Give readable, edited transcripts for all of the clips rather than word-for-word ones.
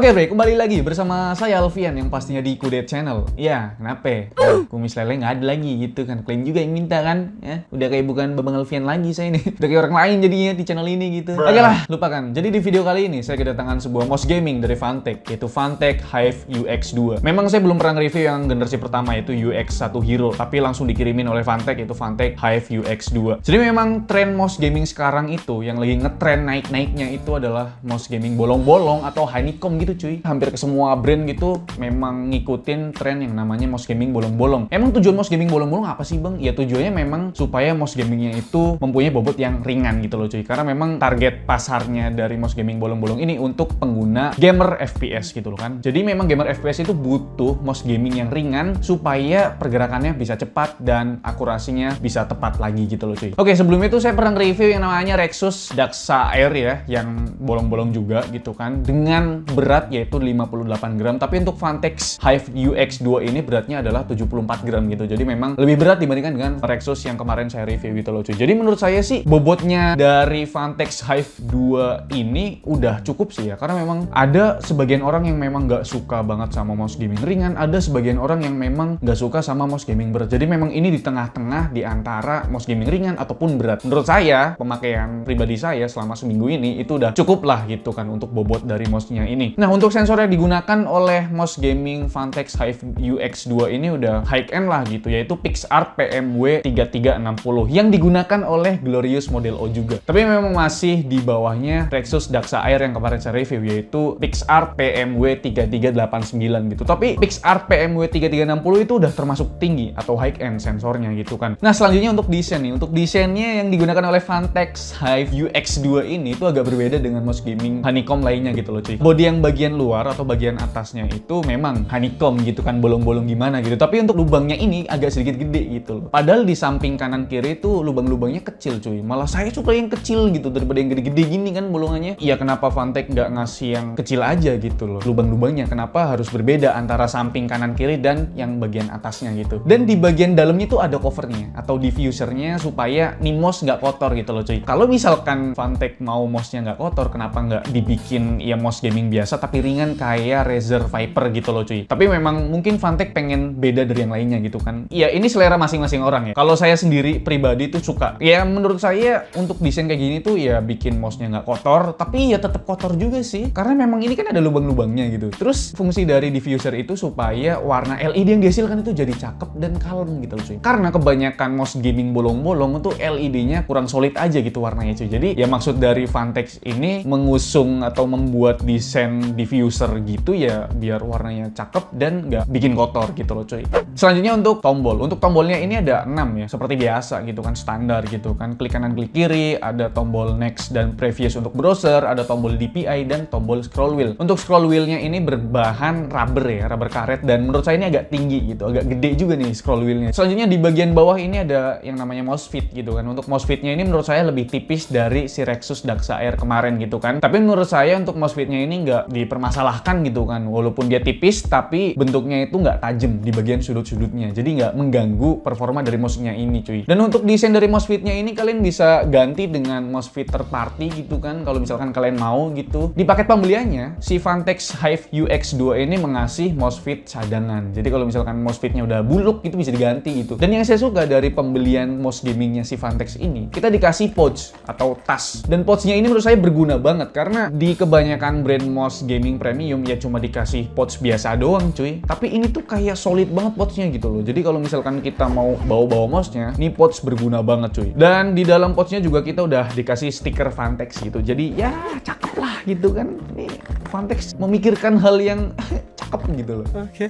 Oke Bre, kembali lagi bersama saya Alfian yang pastinya di Kudet Channel. Iya, kenapa? Kumis lele nggak ada lagi gitu kan. Kalian juga yang minta kan? Ya, udah kayak bukan Babang Alfian lagi saya ini. Udah kayak orang lain jadinya di channel ini gitu. Oke lah, lupakan. Jadi di video kali ini saya kedatangan sebuah mouse gaming dari Fantech, yaitu Fantech Hive UX2. Memang saya belum pernah review yang generasi pertama yaitu UX1 Hero, tapi langsung dikirimin oleh Fantech yaitu Fantech Hive UX2. Jadi memang tren mouse gaming sekarang itu yang lagi ngetren naik-naiknya itu adalah mouse gaming bolong-bolong atau honeycomb gitu cuy. Hampir ke semua brand gitu memang ngikutin tren yang namanya mouse gaming bolong-bolong. Emang tujuan mouse gaming bolong-bolong apa sih bang? Ya tujuannya memang supaya mouse gamingnya itu mempunyai bobot yang ringan gitu loh cuy. Karena memang target pasarnya dari mouse gaming bolong-bolong ini untuk pengguna gamer FPS gitu loh kan. Jadi memang gamer FPS itu butuh mouse gaming yang ringan supaya pergerakannya bisa cepat dan akurasinya bisa tepat lagi gitu loh cuy. Oke, sebelum itu saya pernah review yang namanya Rexus Daxa Air ya, yang bolong-bolong juga gitu kan, dengan berat yaitu 58 gram, tapi untuk Fantech Hive UX2 ini beratnya adalah 74 gram gitu. Jadi memang lebih berat dibandingkan dengan Rexus yang kemarin saya review gitu loh cuy. Jadi menurut saya sih bobotnya dari Fantech Hive 2 ini udah cukup sih ya, karena memang ada sebagian orang yang memang nggak suka banget sama mouse gaming ringan, ada sebagian orang yang memang nggak suka sama mouse gaming berat. Jadi memang ini di tengah-tengah di antara mouse gaming ringan ataupun berat. Menurut saya, pemakaian pribadi saya selama seminggu ini itu udah cukup lah gitu kan untuk bobot dari mouse-nya ini. Nah, untuk sensor yang digunakan oleh mouse gaming Fantech Hive UX2 ini udah high-end lah gitu, yaitu PixArt PMW3360 yang digunakan oleh Glorious Model O juga. Tapi memang masih di bawahnya Rexus Daxa Air yang kemarin saya review, yaitu PixArt PMW3389 gitu. Tapi PixArt PMW3360 itu udah termasuk tinggi atau high-end sensornya gitu kan. Nah, selanjutnya untuk desain nih. Untuk desainnya yang digunakan oleh Fantech Hive UX2 ini itu agak berbeda dengan mouse gaming honeycomb lainnya gitu loh cuy. Body yang bagian luar atau bagian atasnya itu memang honeycomb gitu kan, bolong-bolong gimana gitu. Tapi untuk lubangnya ini agak sedikit gede gitu loh. Padahal di samping kanan kiri itu lubang-lubangnya kecil cuy. Malah saya suka yang kecil gitu daripada yang gede-gede gini kan bolongannya. Iya, kenapa Fantech nggak ngasih yang kecil aja gitu loh lubang-lubangnya? Kenapa harus berbeda antara samping kanan kiri dan yang bagian atasnya gitu? Dan di bagian dalamnya itu ada covernya atau diffusernya supaya nih mouse nggak kotor gitu loh cuy. Kalau misalkan Fantech mau mouse-nya nggak kotor, kenapa nggak dibikin ya mouse gaming biasa tapi ringan kayak Razer Viper gitu loh cuy. Tapi memang mungkin Fantech pengen beda dari yang lainnya gitu kan. Iya, ini selera masing-masing orang ya. Kalau saya sendiri pribadi tuh suka. Ya menurut saya untuk desain kayak gini tuh ya bikin mouse-nya nggak kotor, tapi ya tetap kotor juga sih. Karena memang ini kan ada lubang-lubangnya gitu. Terus fungsi dari diffuser itu supaya warna LED yang dihasilkan itu jadi cakep dan kalem gitu loh cuy. Karena kebanyakan mouse gaming bolong-bolong itu LED-nya kurang solid aja gitu warnanya cuy. Jadi ya maksud dari Fantech ini mengusung atau membuat desain diffuser gitu ya biar warnanya cakep dan nggak bikin kotor gitu loh cuy. Selanjutnya untuk tombol. Untuk tombolnya ini ada 6 ya, seperti biasa gitu kan, standar gitu kan. Klik kanan, klik kiri, ada tombol next dan previous untuk browser, ada tombol DPI dan tombol scroll wheel. Untuk scroll wheelnya ini berbahan rubber ya, rubber karet, dan menurut saya ini agak tinggi gitu, agak gede juga nih scroll wheelnya. Selanjutnya di bagian bawah ini ada yang namanya mouse fit gitu kan. Untuk mouse fitnya ini menurut saya lebih tipis dari si Rexus Daxa Air kemarin gitu kan. Tapi menurut saya untuk mouse fitnya ini nggak dipermasalahkan gitu kan. Walaupun dia tipis tapi bentuknya itu nggak tajam di bagian sudut-sudutnya. Jadi nggak mengganggu performa dari mouse-nya ini cuy. Dan untuk desain dari mouse fitnya ini kalian bisa ganti dengan mouse fit third party gitu kan. Kalau misalkan kalian mau gitu. Di paket pembeliannya si Fantech Hive UX2 ini mengasih mouse fit cadangan. Jadi kalau misalkan mouse fitnya udah buluk itu bisa diganti gitu. Dan yang saya suka dari pembelian mouse gamingnya si Fantech ini, kita dikasih pouch atau tas. Dan pouchnya ini menurut saya berguna banget karena di kebanyakan brand mouse gaming premium ya cuma dikasih pouch biasa doang cuy. Tapi ini tuh kayak solid banget pouchnya gitu loh. Jadi kalau misalkan kita mau bawa-bawa mouse-nya, nih pouch berguna banget cuy. Dan di dalam pouchnya juga kita udah dikasih stiker Fantech gitu. Jadi ya cakep lah gitu kan. Nih Fantech memikirkan hal yang cakep gitu loh.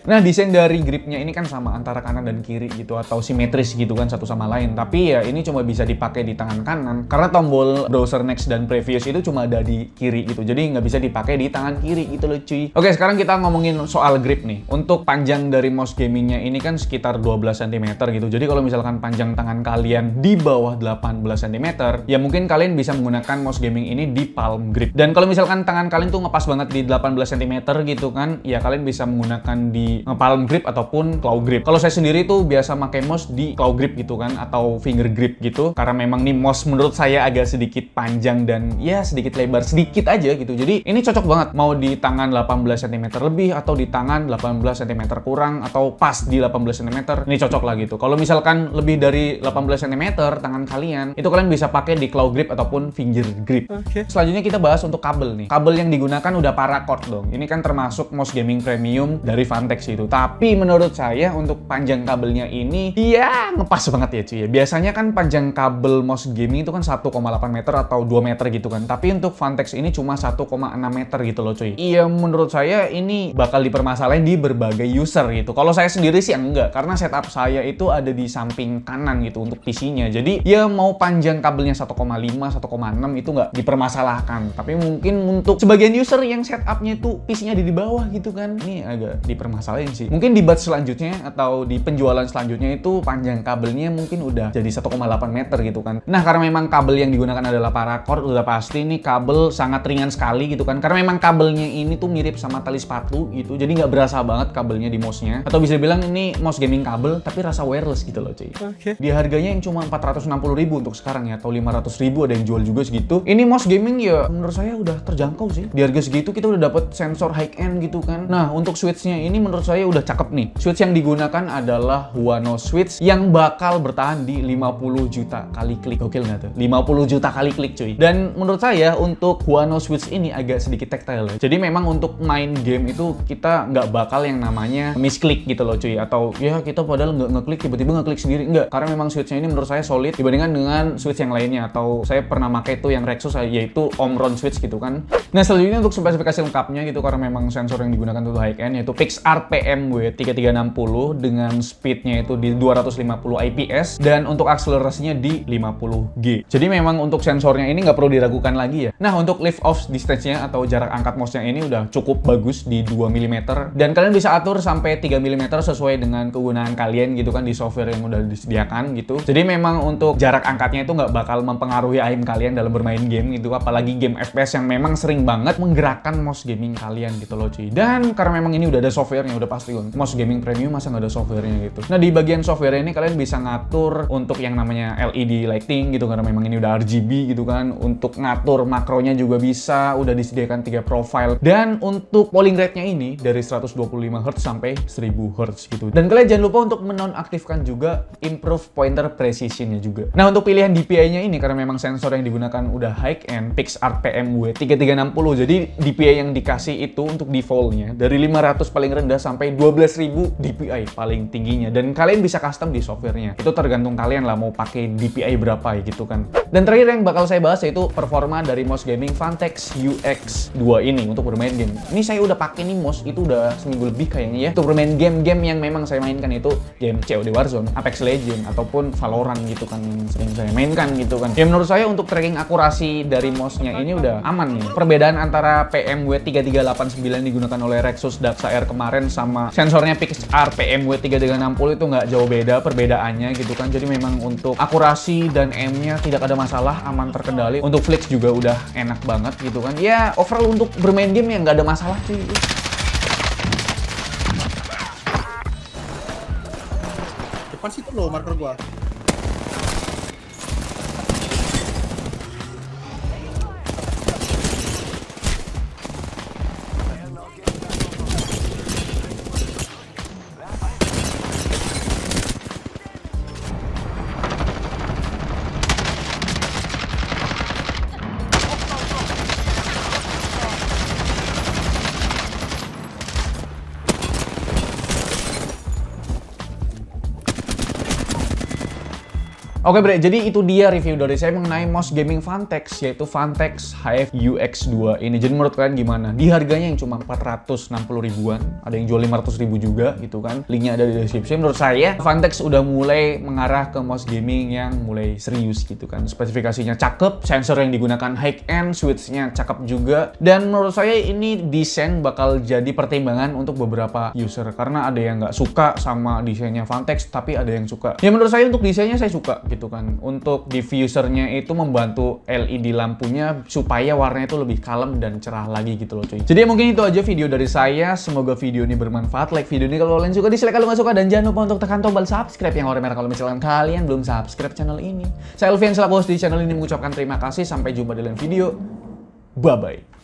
Nah, desain dari gripnya ini kan sama antara kanan dan kiri gitu atau simetris gitu kan satu sama lain. Tapi ya ini cuma bisa dipakai di tangan kanan karena tombol browser next dan previous itu cuma ada di kiri gitu. Jadi nggak bisa dipakai di tangan kiri gitu loh cuy. Oke, sekarang kita ngomongin soal grip nih. Untuk panjang dari mouse gamingnya ini kan sekitar 12 cm gitu. Jadi kalau misalkan panjang tangan kalian di bawah 18 cm, ya mungkin kalian bisa menggunakan mouse gaming ini di palm grip. Dan kalau misalkan tangan kalian tuh ngepas banget di 18 cm gitu kan, ya kalian bisa bisa menggunakan di palm grip ataupun claw grip. Kalau saya sendiri tuh biasa pakai mouse di claw grip gitu kan, atau finger grip gitu, karena memang nih mouse menurut saya agak sedikit panjang dan ya sedikit lebar sedikit aja gitu. Jadi ini cocok banget mau di tangan 18 cm lebih atau di tangan 18 cm kurang atau pas di 18 cm. Ini cocok lah gitu. Kalau misalkan lebih dari 18 cm tangan kalian, itu kalian bisa pakai di claw grip ataupun finger grip. Selanjutnya kita bahas untuk kabel nih. Kabel yang digunakan udah paracord dong. Ini kan termasuk mouse gaming premium dari Vantex itu. Tapi menurut saya untuk panjang kabelnya ini ya ngepas banget ya cuy ya. Biasanya kan panjang kabel mouse gaming itu kan 1,8 meter atau 2 meter gitu kan. Tapi untuk Vantex ini cuma 1,6 meter gitu loh cuy. Iya, menurut saya ini bakal dipermasalahin di berbagai user gitu. Kalau saya sendiri sih enggak, karena setup saya itu ada di samping kanan gitu untuk PC-nya. Jadi ya mau panjang kabelnya 1,5, 1,6 itu nggak dipermasalahkan. Tapi mungkin untuk sebagian user yang setupnya itu PC-nya ada di bawah gitu kan, ini agak dipermasalahin sih. Mungkin di batch selanjutnya atau di penjualan selanjutnya itu panjang kabelnya mungkin udah jadi 1,8 meter gitu kan. Nah, karena memang kabel yang digunakan adalah paracord, udah pasti nih kabel sangat ringan sekali gitu kan. Karena memang kabelnya ini tuh mirip sama tali sepatu gitu, jadi nggak berasa banget kabelnya di mouse-nya. Atau bisa bilang ini mouse gaming kabel tapi rasa wireless gitu loh cuy. Di harganya yang cuma 460.000 untuk sekarang ya, atau 500.000 ada yang jual juga segitu. Ini mouse gaming ya menurut saya udah terjangkau sih. Di harga segitu kita udah dapet sensor high end gitu kan. Nah, untuk switch-nya ini menurut saya udah cakep nih. Switch yang digunakan adalah Huano Switch yang bakal bertahan di 50 juta kali klik. Gokil nggak tuh? 50 juta kali klik cuy. Dan menurut saya untuk Huano Switch ini agak sedikit tactile ya. Jadi memang untuk main game itu kita nggak bakal yang namanya misklik gitu loh cuy. Atau ya kita padahal nggak ngeklik tiba-tiba ngeklik sendiri. Enggak. Karena memang switch-nya ini menurut saya solid dibandingkan dengan switch yang lainnya. Atau saya pernah pakai itu yang Rexus yaitu Omron Switch gitu kan. Nah, selanjutnya untuk spesifikasi lengkapnya gitu, karena memang sensor yang digunakan itu high end, yaitu PixArt PMW3360 dengan speednya itu di 250 IPS dan untuk akselerasinya di 50G. Jadi memang untuk sensornya ini nggak perlu diragukan lagi ya. Nah, untuk lift off distance-nya atau jarak angkat mouse-nya ini udah cukup bagus di 2 mm dan kalian bisa atur sampai 3 mm sesuai dengan kegunaan kalian gitu kan di software yang udah disediakan gitu. Jadi memang untuk jarak angkatnya itu nggak bakal mempengaruhi aim kalian dalam bermain game gitu, apalagi game FPS yang memang sering banget menggerakkan mouse gaming kalian gitu loh cuy. Dan karena memang ini udah ada softwarenya, udah pasti mouse gaming premium masa nggak ada softwarenya gitu. Nah, di bagian software ini kalian bisa ngatur untuk yang namanya LED lighting gitu, karena memang ini udah RGB gitu kan. Untuk ngatur makronya juga bisa, udah disediakan 3 profile. Dan untuk polling rate-nya ini dari 125 Hz sampai 1000 Hz gitu. Dan kalian jangan lupa untuk menonaktifkan juga improve pointer precision-nya juga. Nah, untuk pilihan DPI-nya ini karena memang sensor yang digunakan udah high end, PixArt PMW3360. Jadi DPI yang dikasih itu untuk default-nya dari 500 paling rendah sampai 12.000 DPI paling tingginya. Dan kalian bisa custom di softwarenya. Itu tergantung kalian lah mau pakai DPI berapa gitu kan. Dan terakhir yang bakal saya bahas yaitu performa dari mouse gaming Vantex UX2 ini untuk bermain game. Ini saya udah pakai nih mouse itu udah seminggu lebih kayaknya ya. Untuk bermain game-game yang memang saya mainkan itu game COD Warzone, Apex Legends ataupun Valorant gitu kan, yang sering saya mainkan gitu kan. Ya menurut saya untuk tracking akurasi dari mouse-nya ini udah aman nih. Perbedaan antara PMW3389 digunakan oleh Rexus Daxa R kemarin sama sensornya PixArt PMW3360 itu nggak jauh beda perbedaannya gitu kan. Jadi memang untuk akurasi dan aim-nya tidak ada masalah, aman terkendali. Untuk flex juga udah enak banget gitu kan. Ya overall untuk bermain game ya nggak ada masalah cuy. Depan situ loh marker gua. Oke bre, jadi itu dia review dari saya mengenai mouse gaming Vantex, yaitu Vantex HF UX2 ini. Jadi menurut kalian gimana? Di harganya yang cuma 460 ribuan, ada yang jual 500 ribu juga gitu kan. Linknya ada di deskripsi. Menurut saya, Vantex udah mulai mengarah ke mouse gaming yang mulai serius gitu kan. Spesifikasinya cakep, sensor yang digunakan high-end, switch-nya cakep juga. Dan menurut saya ini desain bakal jadi pertimbangan untuk beberapa user. Karena ada yang nggak suka sama desainnya Vantex, tapi ada yang suka. Ya menurut saya untuk desainnya saya suka gitu kan. Untuk diffusernya itu membantu LED lampunya supaya warnanya itu lebih kalem dan cerah lagi gitu loh cuy. Jadi ya mungkin itu aja video dari saya. Semoga video ini bermanfaat. Like video ini kalau kalian suka, dislike kalau nggak suka, dan jangan lupa untuk tekan tombol subscribe yang warna merah kalau misalkan kalian belum subscribe channel ini. Saya Alfian selaku host di channel ini mengucapkan terima kasih. Sampai jumpa di lain video. Bye bye.